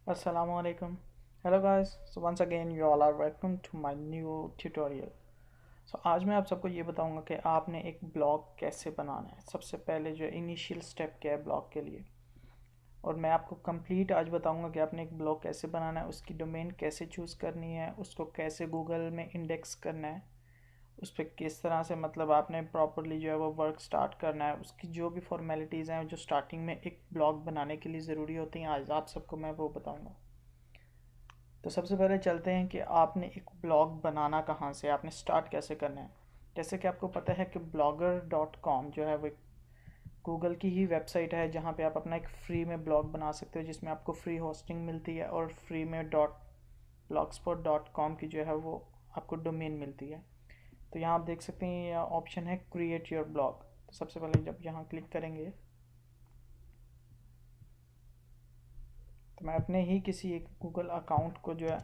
Assalamualaikum. Hello guys. So once again you all are welcome to my new tutorial. So आज मैं आप सबको ये बताऊंगा कि आपने एक ब्लॉग कैसे बनाना है। सबसे पहले जो इनिशियल स्टेप क्या है ब्लॉग के लिए, और मैं आपको कंप्लीट आज बताऊंगा कि आपने एक ब्लॉग कैसे बनाना है, उसकी डोमेन कैसे चूज़ करनी है, उसको कैसे गूगल में इंडेक्स करना है, उस पर किस तरह से मतलब आपने प्रॉपरली जो है वो वर्क स्टार्ट करना है, उसकी जो भी फॉर्मेलिटीज़ हैं जो स्टार्टिंग में एक ब्लॉग बनाने के लिए ज़रूरी होती हैं, आज आप सबको मैं वो बताऊँगा। तो सबसे पहले चलते हैं कि आपने एक ब्लॉग बनाना कहाँ से, आपने स्टार्ट कैसे करना है। जैसे कि आपको पता है कि blogger.com जो है वो गूगल की ही वेबसाइट है, जहाँ पे आप अपना एक फ्री में ब्लॉग बना सकते हो, जिसमें आपको फ्री होस्टिंग मिलती है और फ्री में .blogspot.com की जो है वो आपको डोमेन मिलती है। तो यहाँ आप देख सकते हैं ये ऑप्शन है क्रिएट योर ब्लॉग। तो सबसे पहले जब यहाँ क्लिक करेंगे तो मैं अपने ही किसी एक गूगल अकाउंट को जो है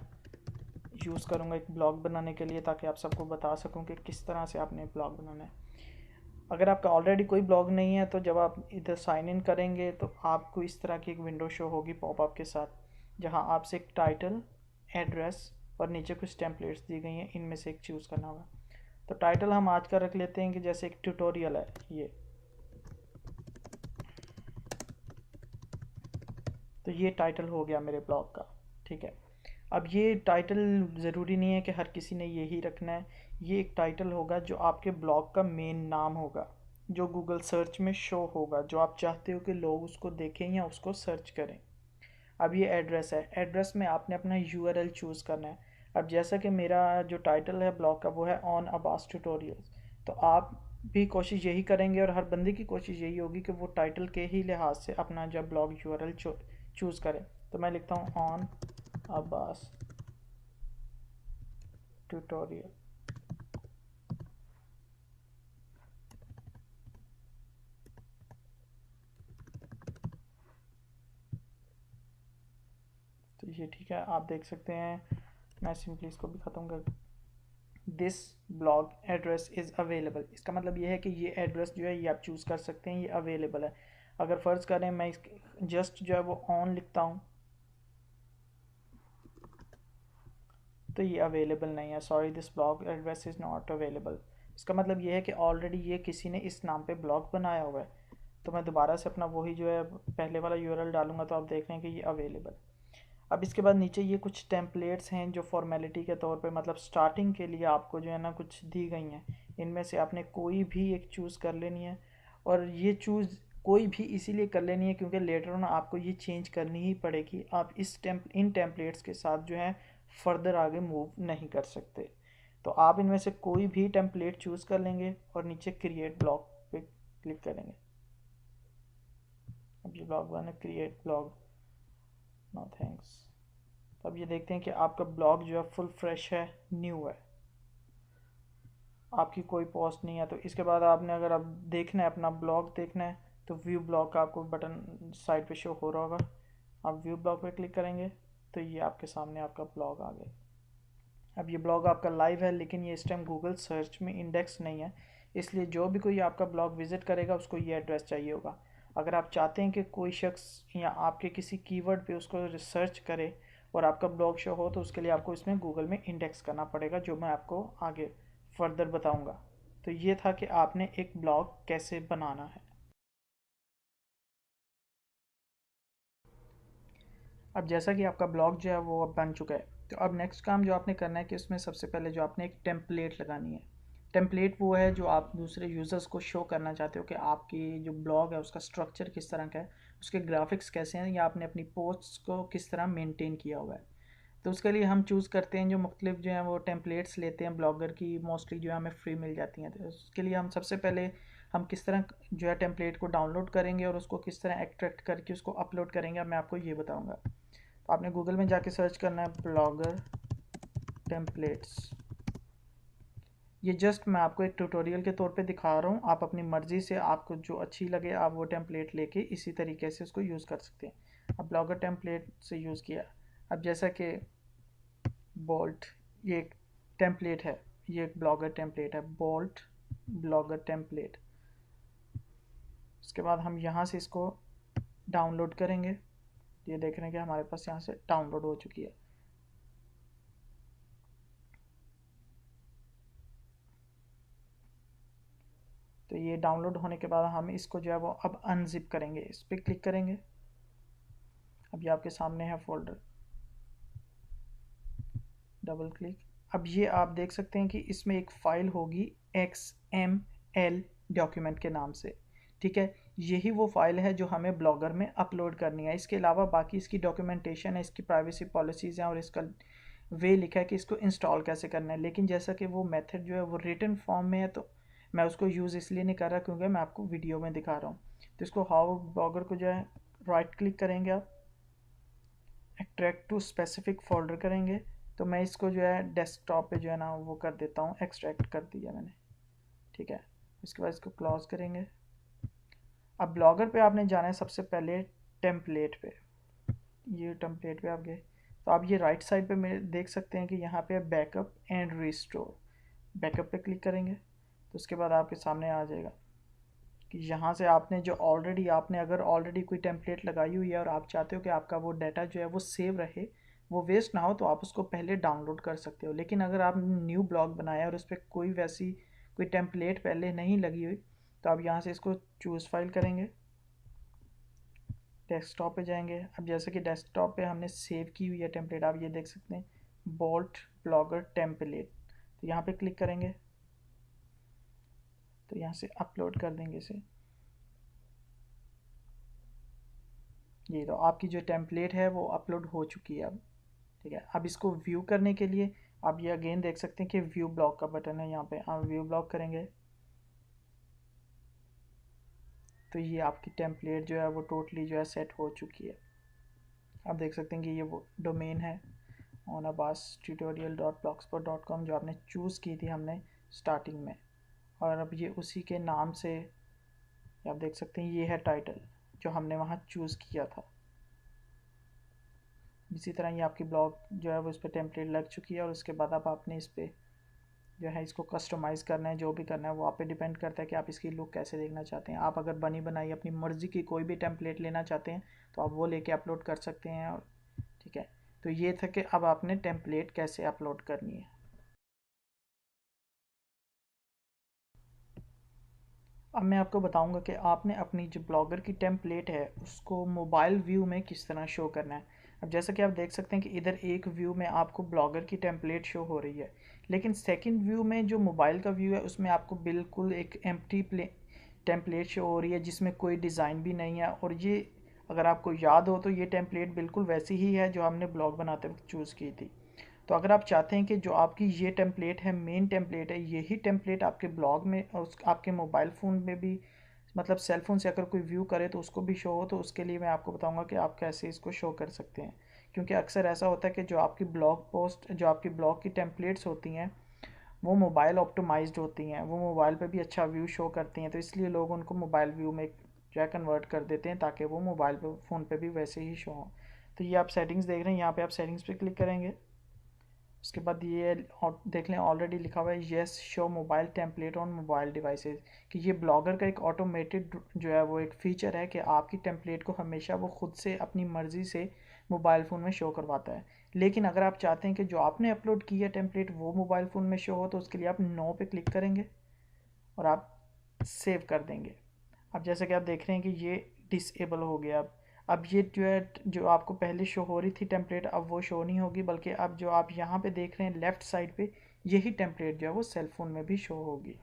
यूज़ करूँगा एक ब्लॉग बनाने के लिए, ताकि आप सबको बता सकूँ कि किस तरह से आपने ब्लॉग बनाना है। अगर आपका ऑलरेडी कोई ब्लॉग नहीं है तो जब आप इधर साइन इन करेंगे तो आपको इस तरह की एक विंडो शो होगी पॉपअप के साथ, जहां आपसे एक टाइटल, एड्रेस और नीचे कुछ टेम्पलेट्स दी गई हैं, इनमें से एक चूज़ करना होगा। तो टाइटल हम आज का रख लेते हैं कि जैसे एक ट्यूटोरियल है ये, तो ये टाइटल हो गया मेरे ब्लॉग का। ठीक है, अब ये टाइटल ज़रूरी नहीं है कि हर किसी ने यही रखना है। ये एक टाइटल होगा जो आपके ब्लॉग का मेन नाम होगा, जो गूगल सर्च में शो होगा, जो आप चाहते हो कि लोग उसको देखें या उसको सर्च करें। अब ये एड्रेस है, एड्रेस में आपने अपना यूआरएल चूज़ करना है। अब जैसा कि मेरा जो टाइटल है ब्लॉग का वो है ऑन अब्बास ट्यूटोरियल्स, तो आप भी कोशिश यही करेंगे और हर बंदे की कोशिश यही होगी कि वो टाइटल के ही लिहाज से अपना जब ब्लॉग यूआरएल चूज़ करें। तो मैं लिखता हूँ ऑन अब्बास ट्यूटोरियल। तो ये ठीक है, आप देख सकते हैं। मैं सिंपली इसको भी ख़त्म कर, this blog address is available, इसका मतलब ये है कि ये एड्रेस जो है ये आप चूज़ कर सकते हैं, ये अवेलेबल है। अगर फ़र्ज़ करें मैं इस जस्ट जो है वो ऑन लिखता हूँ तो ये अवेलेबल नहीं है, sorry this blog address is not available. इसका मतलब ये है कि ऑलरेडी ये किसी ने इस नाम पे ब्लॉग बनाया हुआ है। तो मैं दोबारा से अपना वही जो है पहले वाला यूआरएल डालूंगा, तो आप देख रहे हैं कि ये अवेलेबल। अब इसके बाद नीचे ये कुछ टेम्पलेट्स हैं जो फॉर्मेलिटी के तौर पे मतलब स्टार्टिंग के लिए आपको जो है ना कुछ दी गई हैं, इनमें से आपने कोई भी एक चूज़ कर लेनी है। और ये चूज़ कोई भी इसीलिए कर लेनी है क्योंकि लेटर ऑन आपको ये चेंज करनी ही पड़ेगी। आप इन टेम्पलेट्स के साथ जो है फर्दर आगे मूव नहीं कर सकते। तो आप इनमें से कोई भी टेम्पलेट चूज़ कर लेंगे और नीचे क्रिएट ब्लॉग पे क्लिक करेंगे। अब ये ब्लॉग बना क्रिएट ब्लॉग, नो थैंक्स। अब ये देखते हैं कि आपका ब्लॉग जो है फुल फ्रेश है, न्यू है, आपकी कोई पोस्ट नहीं है। तो इसके बाद आपने अगर अब देखना है अपना ब्लॉग देखना है तो व्यू ब्लॉग का आपको बटन साइड पे शो हो रहा होगा, आप व्यू ब्लॉग पे क्लिक करेंगे तो ये आपके सामने आपका ब्लॉग आ गया। अब ये ब्लॉग आपका लाइव है, लेकिन ये इस टाइम गूगल सर्च में इंडेक्स नहीं है, इसलिए जो भी कोई आपका ब्लॉग विजिट करेगा उसको ये एड्रेस चाहिए होगा। अगर आप चाहते हैं कि कोई शख्स या आपके किसी कीवर्ड पे उसको रिसर्च करे और आपका ब्लॉग शो हो, तो उसके लिए आपको इसमें गूगल में इंडेक्स करना पड़ेगा, जो मैं आपको आगे फर्दर बताऊंगा। तो ये था कि आपने एक ब्लॉग कैसे बनाना है। अब जैसा कि आपका ब्लॉग जो है वो अब बन चुका है, तो अब नेक्स्ट काम जो आपने करना है कि उसमें सबसे पहले जो आपने एक टेम्पलेट लगानी है। टेम्पलेट वो है जो आप दूसरे यूज़र्स को शो करना चाहते हो कि आपकी जो ब्लॉग है उसका स्ट्रक्चर किस तरह का है, उसके ग्राफिक्स कैसे हैं, या आपने अपनी पोस्ट्स को किस तरह मेंटेन किया हुआ है। तो उसके लिए हम चूज़ करते हैं जो मुख्तलिफ जो है वो टेम्पलेट्स लेते हैं ब्लॉगर की, मोस्टली जो है हमें फ्री मिल जाती हैं। तो उसके लिए हम सबसे पहले हम किस तरह जो है टेम्पलेट को डाउनलोड करेंगे और उसको किस तरह एक्सट्रैक्ट करके उसको अपलोड करेंगे, मैं आपको ये बताऊँगा। तो आपने गूगल में जाके सर्च करना है ब्लॉगर टेम्पलेट्स। ये जस्ट मैं आपको एक ट्यूटोरियल के तौर पे दिखा रहा हूँ, आप अपनी मर्ज़ी से आपको जो अच्छी लगे आप वो टेम्पलेट लेके इसी तरीके से उसको यूज़ कर सकते हैं। अब ब्लॉगर टेम्पलेट से यूज़ किया। अब जैसा कि बोल्ट, ये एक टेम्पलेट है, ये एक ब्लॉगर टेम्पलेट है, बोल्ट ब्लॉगर टेम्पलेट। उसके बाद हम यहाँ से इसको डाउनलोड करेंगे। ये देख रहे हैं कि हमारे पास यहाँ से डाउनलोड हो चुकी है। तो ये डाउनलोड होने के बाद हम इसको जो है वो अब अनजिप करेंगे, इस पर क्लिक करेंगे। अब ये आपके सामने है फोल्डर, डबल क्लिक। अब ये आप देख सकते हैं कि इसमें एक फ़ाइल होगी XML डॉक्यूमेंट के नाम से, ठीक है। यही वो फाइल है जो हमें ब्लॉगर में अपलोड करनी है। इसके अलावा बाकी इसकी डॉक्यूमेंटेशन है, इसकी प्राइवेसी पॉलिसीज़ हैं और इसका वे लिखा है कि इसको इंस्टॉल कैसे करना है। लेकिन जैसा कि वो मेथड जो है वो रिटन फॉर्म में है, तो मैं उसको यूज़ इसलिए नहीं कर रहा क्योंकि मैं आपको वीडियो में दिखा रहा हूँ। तो इसको हाउ ब्लॉगर को जो है राइट क्लिक करेंगे आप, एक्सट्रैक्ट टू स्पेसिफिक फोल्डर करेंगे। तो मैं इसको जो है डेस्कटॉप पे जो है ना वो कर देता हूँ, एक्सट्रैक्ट कर दिया मैंने, ठीक है। इसके बाद इसको क्लोज करेंगे। अब ब्लॉगर पे आपने जाना है सबसे पहले टेम्पलेट पे, ये टेम्पलेट पे आप गए तो आप ये राइट साइड पे मेरे देख सकते हैं कि यहाँ पे बैकअप एंड रिस्टोर। बैकअप पे क्लिक करेंगे तो उसके बाद आपके सामने आ जाएगा कि यहाँ से आपने जो ऑलरेडी आपने अगर ऑलरेडी कोई टेम्पलेट लगाई हुई है और आप चाहते हो कि आपका वो डाटा जो है वो सेव रहे, वो वेस्ट ना हो, तो आप उसको पहले डाउनलोड कर सकते हो। लेकिन अगर आप न्यू ब्लॉग बनाया और उस पर कोई वैसी कोई टेम्पलेट पहले नहीं लगी हुई, तो आप यहाँ से इसको चूज़ फाइल करेंगे, डेस्कटॉप पे जाएंगे। अब जैसे कि डेस्कटॉप पे हमने सेव की हुई है टेम्पलेट, आप ये देख सकते हैं बोल्ट ब्लॉगर टेम्पलेट। तो यहाँ पे क्लिक करेंगे तो यहाँ से अपलोड कर देंगे इसे। ये तो आपकी जो टेम्पलेट है वो अपलोड हो चुकी है अब, ठीक है। अब इसको व्यू करने के लिए आप ये अगेन देख सकते हैं कि व्यू ब्लॉग का बटन है, यहाँ पे आप व्यू ब्लॉग करेंगे तो ये आपकी टेम्पलेट जो है वो टोटली जो है सेट हो चुकी है। आप देख सकते हैं कि ये वो डोमेन है onabastutorial.blogspot.com जो आपने चूज़ की थी हमने स्टार्टिंग में, और अब ये उसी के नाम से आप देख सकते हैं ये है टाइटल जो हमने वहाँ चूज़ किया था। इसी तरह ये आपकी ब्लॉग जो है वो इस पर टेम्पलेट लग चुकी है, और उसके बाद अब आपने इस पर जो है इसको कस्टमाइज़ करना है, जो भी करना है वो आप पे डिपेंड करता है कि आप इसकी लुक कैसे देखना चाहते हैं। आप अगर बनी बनाई अपनी मर्ज़ी की कोई भी टेम्पलेट लेना चाहते हैं तो आप वो लेके अपलोड कर सकते हैं, और ठीक है। तो ये था कि अब आपने टेम्पलेट कैसे अपलोड करनी है। अब मैं आपको बताऊंगा कि आपने अपनी जो ब्लॉगर की टेम्पलेट है उसको मोबाइल व्यू में किस तरह शो करना है। अब जैसा कि आप देख सकते हैं कि इधर एक व्यू में आपको ब्लॉगर की टेम्पलेट शो हो रही है, लेकिन सेकंड व्यू में जो मोबाइल का व्यू है उसमें आपको बिल्कुल एक एम्प्टी टेम्पलेट शो हो रही है जिसमें कोई डिज़ाइन भी नहीं है। और ये अगर आपको याद हो तो ये टेम्पलेट बिल्कुल वैसी ही है जो हमने ब्लॉग बनाते वक्त चूज़ की थी। तो अगर आप चाहते हैं कि जो आपकी ये टेम्पलेट है, मेन टेम्पलेट है, यही टेम्पलेट आपके ब्लॉग में और उस आपके मोबाइल फ़ोन में भी, मतलब सेल फ़ोन से अगर कोई व्यू करे तो उसको भी शो हो, तो उसके लिए मैं आपको बताऊंगा कि आप कैसे इसको शो कर सकते हैं। क्योंकि अक्सर ऐसा होता है कि जो आपकी ब्लॉग पोस्ट, जो आपकी ब्लॉग की टेम्पलेट्स होती हैं वो मोबाइल ऑप्टिमाइज्ड होती हैं, वो मोबाइल पे भी अच्छा व्यू शो करती हैं, तो इसलिए लोग उनको मोबाइल व्यू में जो है कन्वर्ट कर देते हैं ताकि वो मोबाइल पे फ़ोन पे भी वैसे ही शो हो। तो ये आप सेटिंग्स देख रहे हैं, यहाँ पे आप सेटिंग्स पे क्लिक करेंगे। उसके बाद ये देख लें ऑलरेडी लिखा हुआ है yes show mobile template on mobile devices, कि ये ब्लॉगर का एक ऑटोमेटेड जो है वो एक फ़ीचर है कि आपकी टेम्पलेट को हमेशा वो खुद से अपनी मर्ज़ी से मोबाइल फ़ोन में शो करवाता है। लेकिन अगर आप चाहते हैं कि जो आपने अपलोड की है टेम्पलेट वो मोबाइल फ़ोन में शो हो, तो उसके लिए आप नो पे क्लिक करेंगे और आप सेव कर देंगे। अब जैसे कि आप देख रहे हैं कि ये डिसेबल हो गया। अब ये जो है जो आपको पहले शो हो रही थी टेम्पलेट अब वो शो नहीं होगी, बल्कि अब जो आप यहाँ पे देख रहे हैं लेफ़्ट साइड पे यही टेम्पलेट जो है वो सेल फ़ोन में भी शो होगी।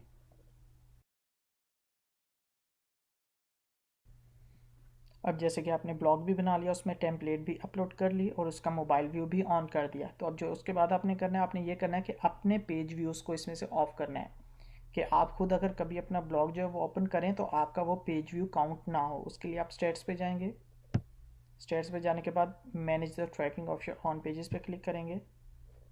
अब जैसे कि आपने ब्लॉग भी बना लिया, उसमें टेम्पलेट भी अपलोड कर ली और उसका मोबाइल व्यू भी ऑन कर दिया, तो अब जो उसके बाद आपने करना है, आपने ये करना है कि अपने पेज व्यूज़ को इसमें से ऑफ करना है, कि आप खुद अगर कभी अपना ब्लॉग जो है वो ओपन करें तो आपका वो पेज व्यू काउंट ना हो। उसके लिए आप स्टेट्स पे जाएंगे, स्टेट्स पे जाने के बाद manage the tracking option on pages पे क्लिक करेंगे,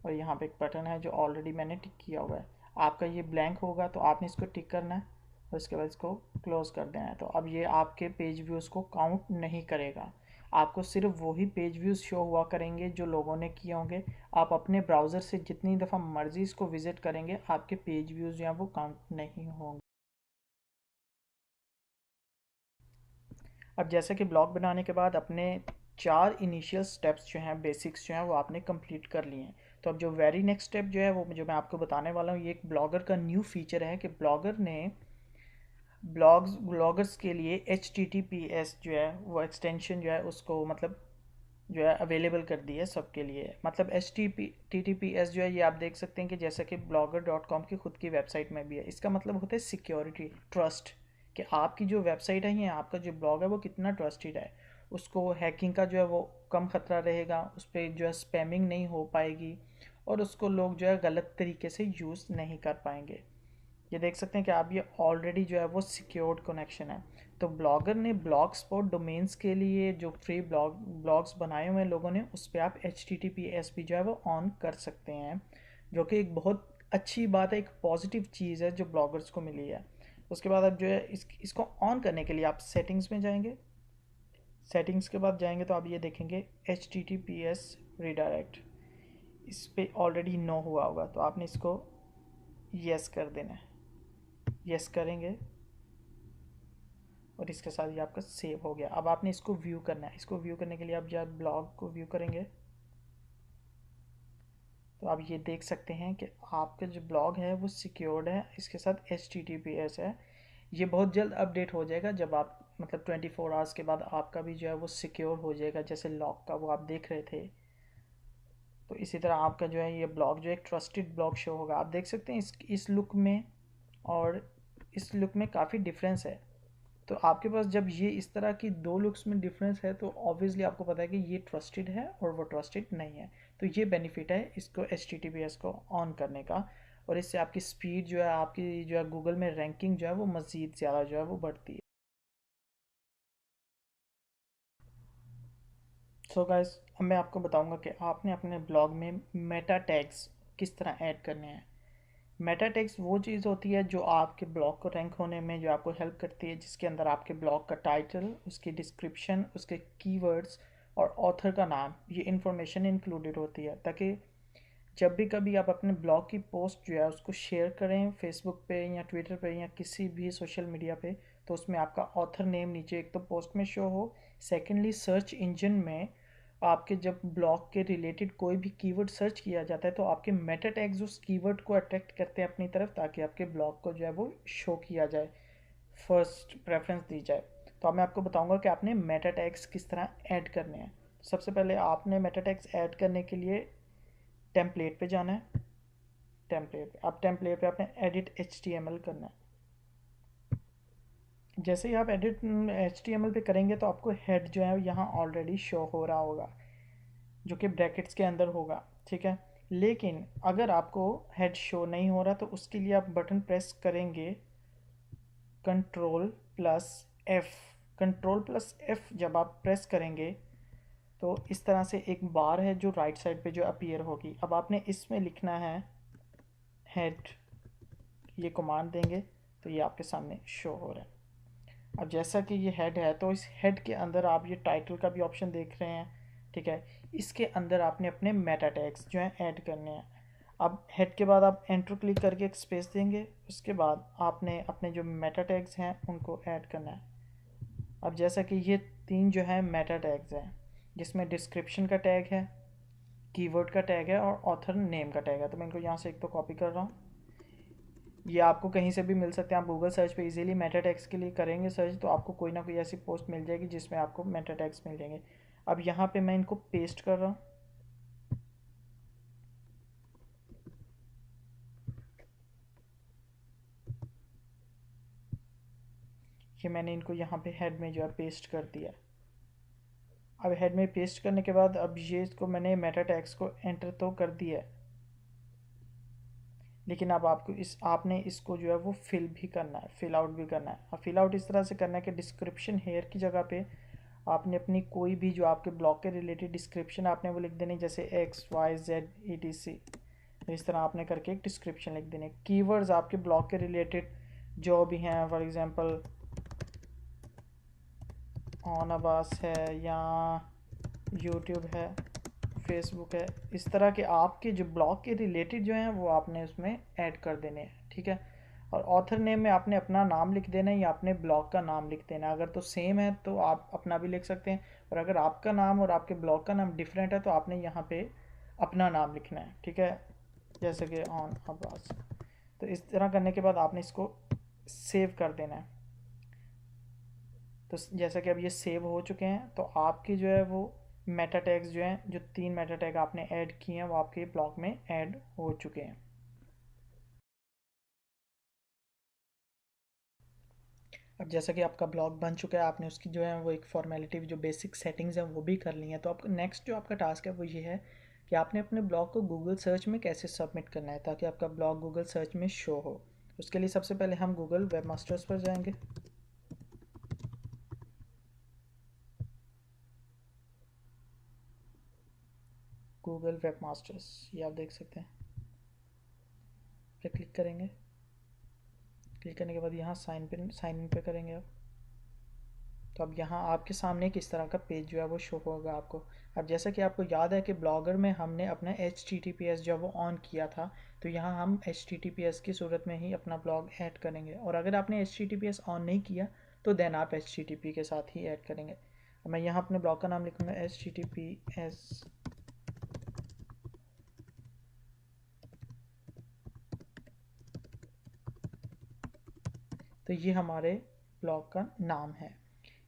और यहाँ पे एक बटन है जो ऑलरेडी मैंने टिक किया हुआ है। आपका ये ब्लैंक होगा तो आपने इसको टिक करना है और उसके बाद इसको क्लोज कर देना है। तो अब ये आपके पेज व्यूज़ को काउंट नहीं करेगा, आपको सिर्फ वही पेज व्यूज़ शो हुआ करेंगे जो लोगों ने किए होंगे। आप अपने ब्राउज़र से जितनी दफ़ा मर्ज़ी इसको विज़िट करेंगे आपके पेज व्यूज़ जो हैं वो काउंट नहीं होंगे। अब जैसे कि ब्लॉग बनाने के बाद अपने 4 इनिशियल स्टेप्स जो हैं, बेसिक्स जो हैं वो आपने कंप्लीट कर लिए हैं। तो अब जो वेरी नेक्स्ट स्टेप जो है वो जो मैं आपको बताने वाला हूँ, ये एक ब्लॉगर का न्यू फीचर है कि ब्लॉगर ने ब्लॉगर्स के लिए HTTPS जो है वो एक्सटेंशन जो है उसको मतलब जो है अवेलेबल कर दी है सबके लिए। मतलब HTTPS जो है ये आप देख सकते हैं कि जैसा कि blogger.com की खुद की वेबसाइट में भी है। इसका मतलब होता है सिक्योरिटी, ट्रस्ट, कि आपकी जो वेबसाइट है या आपका जो ब्लॉग है वो कितना ट्रस्टेड है। उसको हैकिंग का जो है वो कम खतरा रहेगा, उस पर जो है स्पैमिंग नहीं हो पाएगी और उसको लोग जो है गलत तरीके से यूज़ नहीं कर पाएंगे। ये देख सकते हैं कि आप ये ऑलरेडी जो है वो सिक्योर्ड कनेक्शन है। तो ब्लॉगर ने ब्लॉग स्पॉट डोमेन्स के लिए जो फ्री ब्लॉग्स बनाए हुए हैं लोगों ने, उस पर आप HTTPS भी जो है वो ऑन कर सकते हैं, जो कि एक बहुत अच्छी बात है, एक पॉजिटिव चीज़ है जो ब्लॉगर्स को मिली है। उसके बाद आप जो है इसको ऑन करने के लिए आप सेटिंग्स में जाएंगे। सेटिंग्स के बाद जाएंगे तो आप ये देखेंगे HTTPS रीडायरेक्ट, इस पर ऑलरेडी नो हुआ होगा तो आपने इसको यस कर देना है। यस करेंगे और इसके साथ ये आपका सेव हो गया। अब आपने इसको व्यू करना है। इसको व्यू करने के लिए आप जब ब्लॉग को व्यू करेंगे तो आप ये देख सकते हैं कि आपका जो ब्लॉग है वो सिक्योर्ड है, इसके साथ HTTPS है। ये बहुत जल्द अपडेट हो जाएगा, जब आप मतलब 24 आवर्स के बाद आपका भी जो है वो सिक्योर हो जाएगा, जैसे लॉक का वो आप देख रहे थे। तो इसी तरह आपका जो है ये ब्लॉग जो एक ट्रस्टेड ब्लॉग शो होगा। आप देख सकते हैं इस लुक में और इस लुक में काफ़ी डिफरेंस है। तो आपके पास जब ये इस तरह की दो लुक्स में डिफरेंस है तो ऑब्वियसली आपको पता है कि ये ट्रस्टेड है और वो ट्रस्टेड नहीं है। तो ये बेनिफिट है इसको HTTPS को ऑन करने का, और इससे आपकी स्पीड जो है, आपकी जो है गूगल में रैंकिंग जो है वो मज़ीद ज़्यादा जो है वो बढ़ती है। सो गाइस, अब मैं आपको बताऊंगा कि आपने अपने ब्लॉग में मेटा टैग्स किस तरह ऐड करने हैं। मेटा टैग्स वो चीज़ होती है जो आपके ब्लॉग को रैंक होने में जो आपको हेल्प करती है, जिसके अंदर आपके ब्लॉग का टाइटल, उसकी डिस्क्रिप्शन, उसके कीवर्ड्स और ऑथर का नाम, ये इन्फॉर्मेशन इंक्लूडेड होती है, ताकि जब भी कभी आप अपने ब्लॉग की पोस्ट जो है उसको शेयर करें फेसबुक पे या ट्विटर पे या किसी भी सोशल मीडिया पे, तो उसमें आपका ऑथर नेम नीचे एक तो पोस्ट में शो हो। सेकेंडली सर्च इंजन में आपके जब ब्लॉग के रिलेटेड कोई भी कीवर्ड सर्च किया जाता है तो आपके मेटा टैग्स उस कीवर्ड को अट्रैक्ट करते हैं अपनी तरफ, ताकि आपके ब्लॉग को जो है वो शो किया जाए, फर्स्ट प्रेफरेंस दी जाए। तो अब मैं आपको बताऊंगा कि आपने मेटा टैग्स किस तरह ऐड करने हैं। सबसे पहले आपने मेटा टैग्स ऐड करने के लिए टेम्पलेट पे जाना है। टेम्पलेट पे, अब टेम्पलेट पे आपने एडिट HTML करना है। जैसे ही आप एडिट HTML पे करेंगे तो आपको हेड जो है यहाँ ऑलरेडी शो हो रहा होगा, जो कि ब्रैकेट्स के अंदर होगा, ठीक है। लेकिन अगर आपको हेड शो नहीं हो रहा तो उसके लिए आप बटन प्रेस करेंगे कंट्रोल+F। कंट्रोल+F जब आप प्रेस करेंगे तो इस तरह से एक बार है जो राइट साइड पे जो अपीयर होगी। अब आपने इसमें लिखना है हेड, ये कमांड देंगे तो ये आपके सामने शो हो रहा है। अब जैसा कि ये हेड है तो इस हेड के अंदर आप ये टाइटल का भी ऑप्शन देख रहे हैं, ठीक है। इसके अंदर आपने अपने मेटा टैग्स जो हैं ऐड करने हैं। अब हेड के बाद आप एंटर क्लिक करके एक स्पेस देंगे, उसके बाद आपने अपने जो मेटा टैग्स हैं उनको ऐड करना है। अब जैसा कि ये 3 जो है मेटा टैग्स हैं, जिसमें डिस्क्रिप्शन का टैग है, कीवर्ड का टैग है और ऑथर नेम का टैग है। तो मैं इनको यहाँ से एक तो कॉपी कर रहा हूँ। ये आपको कहीं से भी मिल सकते हैं। आप गूगल सर्च पे इजीली मेटा टैग्स के लिए करेंगे सर्च तो आपको कोई ना कोई ऐसी पोस्ट मिल जाएगी जिसमें आपको मेटा टैग्स मिल जाएंगे। अब यहाँ पे मैं इनको पेस्ट कर रहा हूँ। ये मैंने इनको यहाँ पे हेड में जो है पेस्ट कर दिया। अब हेड में पेस्ट करने के बाद अब ये इसको मैंने मेटा टैग्स को एंटर तो कर दिया है, लेकिन अब आपको आपने इसको जो है वो फिल भी करना है, फिल आउट भी करना है। अब फिल आउट इस तरह से करना है कि डिस्क्रिप्शन हेयर की जगह पे आपने अपनी कोई भी जो आपके ब्लॉग के रिलेटेड डिस्क्रिप्शन आपने वो लिख देनी, जैसे XYZ ETC। इस तरह आपने करके एक डिस्क्रिप्शन लिख देने। कीवर्ड्स आपके ब्लॉग के रिलेटेड जो भी हैं, फॉर एग्जांपल ऑन अबास है या यूट्यूब है, फेसबुक है, इस तरह के आपके जो ब्लॉग के रिलेटेड जो हैं वो आपने उसमें ऐड कर देने हैं, ठीक है। और ऑथर नेम में आपने अपना नाम लिख देना है या अपने ब्लॉग का नाम लिख देना है। अगर तो सेम है तो आप अपना भी लिख सकते हैं, और अगर आपका नाम और आपके ब्लॉग का नाम डिफरेंट है तो आपने यहाँ पे अपना नाम लिखना है, ठीक है, जैसे कि ऑन अब्बास। तो इस तरह करने के बाद आपने इसको सेव कर देना है। तो जैसा कि अब ये सेव हो चुके हैं, तो आपकी जो है वो मेटा टैग्स जो हैं, जो 3 मेटा टैग आपने ऐड किए हैं वो आपके ब्लॉग में ऐड हो चुके हैं। अब जैसा कि आपका ब्लॉग बन चुका है, आपने उसकी जो है वो एक फॉर्मेलिटी जो बेसिक सेटिंग्स हैं वो भी कर ली हैं। तो अब नेक्स्ट जो आपका टास्क है वो ये है कि आपने अपने ब्लॉग को गूगल सर्च में कैसे सबमिट करना है ताकि आपका ब्लॉग गूगल सर्च में शो हो। उसके लिए सबसे पहले हम गूगल वेब मास्टर्स पर जाएंगे। गूगल वेब मास्टर्स, ये आप देख सकते हैं, पे क्लिक करेंगे। क्लिक करने के बाद यहाँ साइन इन पे करेंगे आप। तो अब यहाँ आपके सामने किस तरह का पेज जो है वो शो होगा आपको। अब जैसा कि आपको याद है कि ब्लॉगर में हमने अपना HTTPS जो वो ऑन किया था, तो यहाँ हम HTTPS की सूरत में ही अपना ब्लॉग ऐड करेंगे। और अगर आपने HTTPS ऑन नहीं किया तो देन आप HTTP के साथ ही ऐड करेंगे। मैं यहाँ अपने ब्लॉग का नाम लिखूँगा HTTPS। तो ये हमारे ब्लॉग का नाम है।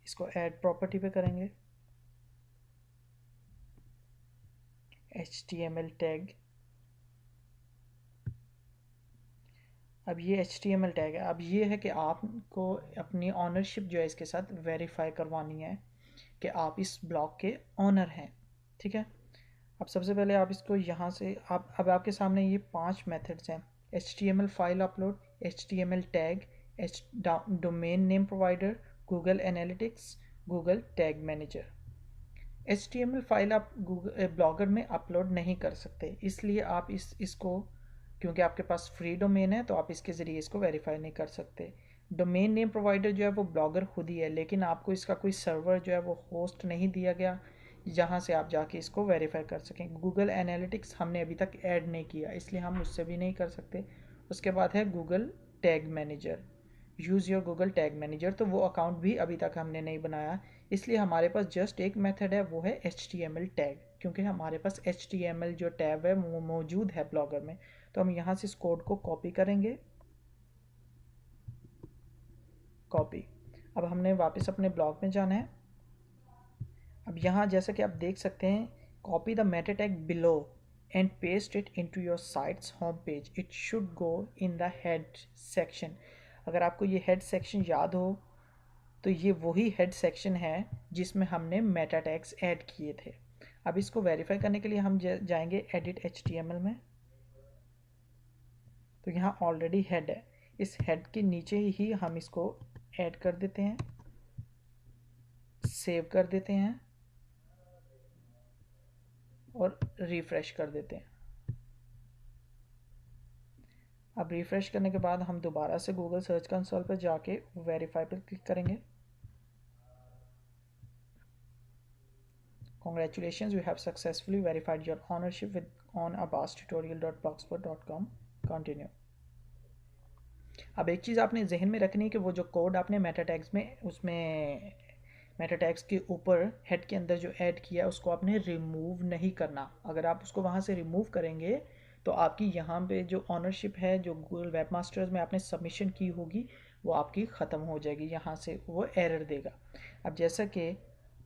इसको ऐड प्रॉपर्टी पे करेंगे, HTML टैग। अब ये HTML टैग है। अब ये है कि आपको अपनी ऑनरशिप जो है इसके साथ वेरीफाई करवानी है कि आप इस ब्लॉग के ऑनर हैं, ठीक है। अब सबसे पहले आप इसको यहाँ से आप अब आपके सामने ये 5 मेथड्स हैं: HTML file upload, HTML tag, H domain name provider, Google analytics, Google tag manager. HTML file आप गूगल ब्लॉगर में अपलोड नहीं कर सकते, इसलिए आप इसको, क्योंकि आपके पास फ्री डोमेन है तो आप इसके ज़रिए इसको वेरीफाई नहीं कर सकते। डोमेन नेम प्रोवाइडर जो है वो ब्लॉगर खुद ही है, लेकिन आपको इसका कोई सर्वर जो है वो होस्ट नहीं दिया गया जहाँ से आप जाके इसको वेरीफाई कर सकें। गूगल एनालिटिक्स हमने अभी तक ऐड नहीं किया, इसलिए हम उससे भी नहीं कर सकते। उसके बाद है Google tag manager, use your Google tag manager, तो वो अकाउंट भी अभी तक हमने नहीं बनाया, इसलिए हमारे पास जस्ट एक मेथड है, वो है HTML टैग, क्योंकि हमारे पास HTML जो टैग है वो मौजूद है ब्लॉगर में। तो हम यहाँ से इस कोड को कॉपी करेंगे, कॉपी। अब हमने वापस अपने ब्लॉग में जाना है। अब यहाँ जैसा कि आप देख सकते हैं, copy the Meta tag below and paste it into your sites home page, it should go in the head section. अगर आपको ये हेड सेक्शन याद हो तो ये वही हेड सेक्शन है जिसमें हमने मेटा टैग्स ऐड किए थे। अब इसको वेरीफाई करने के लिए हम जाएंगे एडिट HTML में। तो यहाँ ऑलरेडी हेड है, इस हेड के नीचे ही हम इसको ऐड कर देते हैं, सेव कर देते हैं और रिफ्रेश कर देते हैं। अब रिफ्रेश करने के बाद हम दोबारा से गूगल सर्च कंसोल पर जाके वेरीफाई पर क्लिक करेंगे। Congratulations, you have successfully verified your ownership with on abbastutorial.blogspot.com. Continue. अब एक चीज़ आपने जहन में रखनी है कि वो जो कोड आपने मेटा टैग्स में उसमें मेटा टैग्स के ऊपर हेड के अंदर जो ऐड किया है उसको आपने रिमूव नहीं करना। अगर आप उसको वहाँ से रिमूव करेंगे तो आपकी यहाँ पे जो ऑनरशिप है जो गूगल वेब मास्टर्स में आपने सबमिशन की होगी वो आपकी ख़त्म हो जाएगी, यहाँ से वो एरर देगा। अब जैसा कि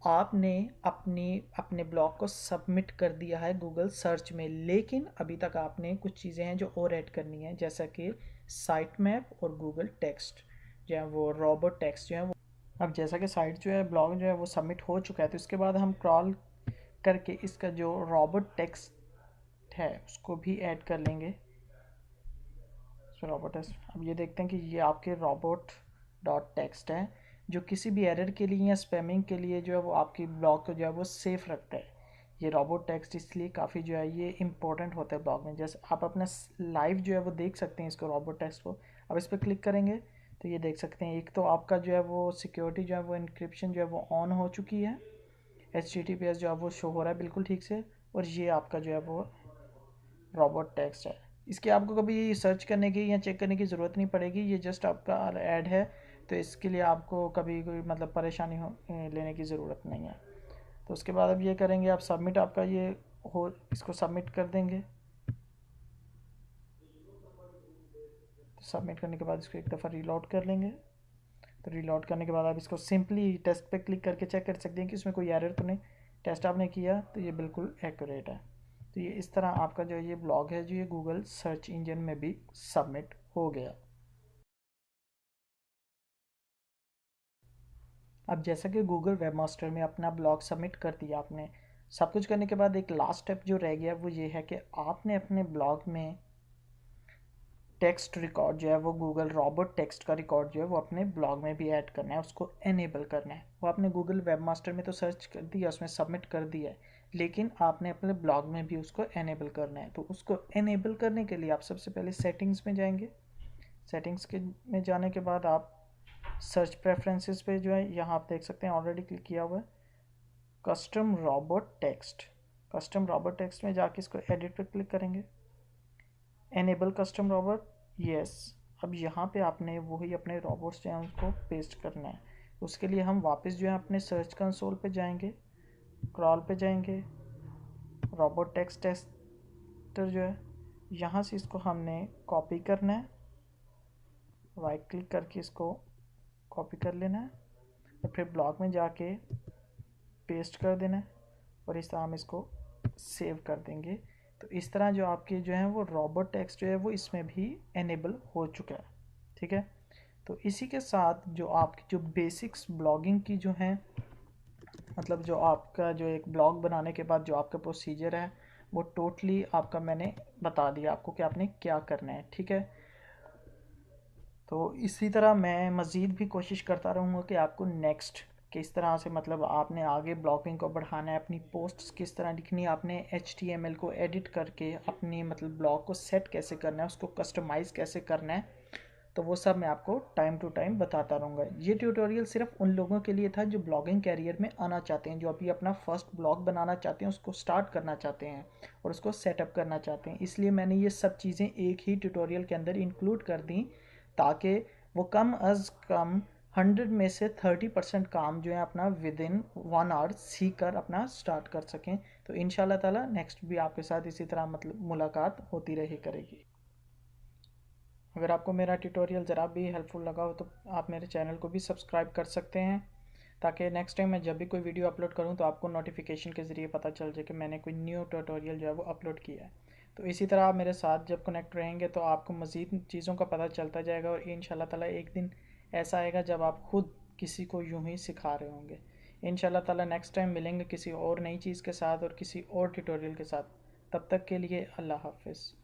आपने अपने ब्लॉग को सबमिट कर दिया है गूगल सर्च में, लेकिन अभी तक आपने कुछ चीज़ें हैं जो और ऐड करनी है, जैसा कि साइट मैप और गूगल टेक्स्ट जो है वो रोबोट टेक्स्ट जो है वो। अब जैसा कि साइट जो है ब्लॉग जो है वो सबमिट हो चुका है, तो इसके बाद हम क्रॉल करके इसका जो रोबोट टेक्स्ट है उसको भी ऐड कर लेंगे। रोबोट टेक्स्ट, अब ये देखते हैं कि ये आपके रोबोट डॉट टेक्स्ट है जो किसी भी एरर के लिए या स्पैमिंग के लिए जो है वो आपकी ब्लॉग को जो है वो सेफ रखता है। ये रोबोट टेक्स्ट इसलिए काफ़ी जो है ये इंपॉर्टेंट होता है ब्लॉग में। जैसे आप अपना लाइव जो है वो देख सकते हैं इसको, रोबोट टेक्स्ट को। अब इस पर क्लिक करेंगे तो ये देख सकते हैं, एक तो आपका जो है वो सिक्योरिटी जो है वो इंक्रिप्शन जो है वो ऑन हो चुकी है, HTTPS जो है वो शो हो रहा है बिल्कुल ठीक से, और ये आपका जो है वो रोबोट टेक्स्ट है। इसकी आपको कभी सर्च करने की या चेक करने की ज़रूरत नहीं पड़ेगी, ये जस्ट आपका ऐड है, तो इसके लिए आपको कभी कोई मतलब परेशानी लेने की ज़रूरत नहीं है। तो उसके बाद अब ये करेंगे, आप सबमिट, आपका ये हो, इसको सबमिट कर देंगे। तो सबमिट करने के बाद इसको एक दफ़ा रीलोड कर लेंगे। तो रीलोड करने के बाद आप इसको सिंपली टेस्ट पे क्लिक करके चेक कर सकते हैं कि इसमें कोई एरर तो नहीं। टेस्ट आपने किया तो ये बिल्कुल एक्यूरेट है। तो ये इस तरह आपका जो ये ब्लॉग है जो ये गूगल सर्च इंजन में भी सबमिट हो गया। अब जैसा कि गूगल वेबमास्टर में अपना ब्लॉग सबमिट कर दिया आपने, सब कुछ करने के बाद एक लास्ट स्टेप जो रह गया वो ये है कि आपने अपने ब्लॉग में टेक्स्ट रिकॉर्ड जो है वो गूगल रॉबोट टेक्स्ट का रिकॉर्ड जो है वो अपने ब्लॉग में भी ऐड करना है, उसको एनेबल करना है। वो आपने गूगल वेबमास्टर में तो सर्च कर दिया, उसमें सबमिट कर दिया है, लेकिन आपने अपने ब्लॉग में भी उसको एनेबल करना है। तो उसको एनेबल करने के लिए आप सबसे पहले सेटिंग्स में जाएंगे। सेटिंग्स के में जाने के बाद आप सर्च प्रेफरेंसेस पे जो है यहाँ आप देख सकते हैं ऑलरेडी क्लिक किया हुआ है custom robot text. Custom robot text में जाके इसको एडिट पे क्लिक करेंगे, एनेबल कस्टम रॉबोट, यस। अब यहाँ पे आपने वही अपने रॉबोट्स जो हैं उनको पेस्ट करना है। उसके लिए हम वापस जो है अपने सर्च कंसोल पे जाएंगे, क्रॉल पे जाएंगे, रॉबोट टेक्स्ट टेस्टर जो है यहाँ से इसको हमने कॉपी करना है, राइट क्लिक करके इसको कॉपी कर लेना है और फिर ब्लॉग में जाके पेस्ट कर देना है और इस तरह हम इसको सेव कर देंगे। तो इस तरह जो आपके जो है वो रॉबोट टेक्स्ट जो है वो इसमें भी एनेबल हो चुका है। ठीक है, तो इसी के साथ जो आपकी जो बेसिक्स ब्लॉगिंग की जो है, मतलब जो आपका जो एक ब्लॉग बनाने के बाद जो आपका प्रोसीजर है वो टोटली आपका मैंने बता दिया आपको कि आपने क्या करना है। ठीक है, तो इसी तरह मैं मज़ीद भी कोशिश करता रहूँगा कि आपको नेक्स्ट किस तरह से, मतलब आपने आगे ब्लॉगिंग को बढ़ाना है, अपनी पोस्ट्स किस तरह लिखनी है, आपने HTML को एडिट करके अपनी मतलब ब्लॉग को सेट कैसे करना है, उसको कस्टमाइज़ कैसे करना है, तो वो सब मैं आपको टाइम टू टाइम बताता रहूँगा। ये ट्यूटोरियल सिर्फ उन लोगों के लिए था जो ब्लॉगिंग कैरियर में आना चाहते हैं, जो अभी अपना फर्स्ट ब्लॉग बनाना चाहते हैं, उसको स्टार्ट करना चाहते हैं और उसको सेटअप करना चाहते हैं। इसलिए मैंने ये सब चीज़ें एक ही ट्यूटोरियल के अंदर इंक्लूड कर दी ताकि वो कम अज़ कम 100 में से 30% काम जो है अपना विद इन 1 आवर सीख कर अपना स्टार्ट कर सकें। तो इंशाल्लाह ताला नेक्स्ट भी आपके साथ इसी तरह मतलब मुलाकात होती रही करेगी। अगर आपको मेरा ट्यूटोरियल ज़रा भी हेल्पफुल लगा हो तो आप मेरे चैनल को भी सब्सक्राइब कर सकते हैं, ताकि नेक्स्ट टाइम मैं जब भी कोई वीडियो अपलोड करूं तो आपको नोटिफिकेशन के ज़रिए पता चल जाए कि मैंने कोई न्यू ट्यूटोरियल जो है वो अपलोड किया है। तो इसी तरह आप मेरे साथ जब कनेक्ट रहेंगे तो आपको मज़ीद चीज़ों का पता चलता जाएगा और इंशाल्लाह ताला एक दिन ऐसा आएगा जब आप खुद किसी को यूं ही सिखा रहे होंगे। इंशाल्लाह ताला नेक्स्ट टाइम मिलेंगे किसी और नई चीज़ के साथ और किसी और ट्यूटोरियल के साथ। तब तक के लिए अल्लाह हाफिज़।